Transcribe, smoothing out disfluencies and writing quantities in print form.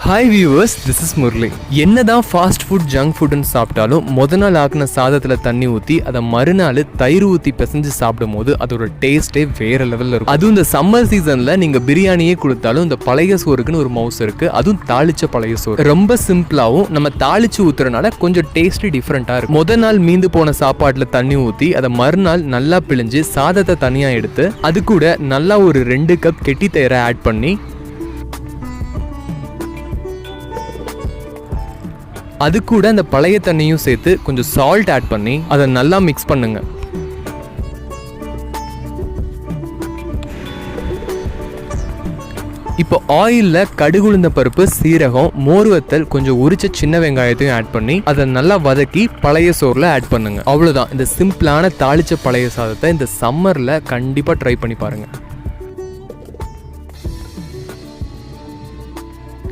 Hi viewers, this is Murali. என்னதான் fast food junk ஃபுட்னு சாப்பிட்டாலும் முத நாள் ஆக்கின சாதத்தில் தண்ணி ஊற்றி அதை மறுநாள் தயிர் ஊற்றி பிசைஞ்சு சாப்பிடும் போது அதோட டேஸ்ட்டே வேற லெவலில் இருக்கும். அதுவும் இந்த சம்மர் சீசனில் நீங்கள் பிரியாணியே கொடுத்தாலும் இந்த பழைய சோறுக்குன்னு ஒரு மவுஸ் இருக்குது. அதுவும் தாளிச்ச பழைய சோறு ரொம்ப சிம்பிளாகவும் நம்ம தாளிச்சு ஊற்றுறதுனால கொஞ்சம் டேஸ்ட்டு டிஃப்ரெண்ட்டாக இருக்கும். முத நாள் மீந்து போன சாப்பாட்டில் தண்ணி ஊற்றி அதை மறுநாள் நல்லா பிழிஞ்சு சாதத்தை தனியாக எடுத்து அது கூட நல்லா ஒரு 2 கப் கெட்டி தயிரை ஆட் பண்ணி அது கூட அந்த பழைய தண்ணியும் சேர்த்து கொஞ்சம் சால்ட் ஆட் பண்ணி அதை நல்லா மிக்ஸ் பண்ணுங்க. இப்போ ஆயிலில் கடுகு உளுந்த பருப்பு, சீரகம், மோர் வத்தல், கொஞ்சம் உரிச்ச சின்ன வெங்காயத்தையும் ஆட் பண்ணி அதை நல்லா வதக்கி பழைய சோறில் ஆட் பண்ணுங்க. அவ்வளோதான். இந்த சிம்பிளான தாளிச்ச பழைய சாதத்தை இந்த சம்மரில் கண்டிப்பாக ட்ரை பண்ணி பாருங்கள்.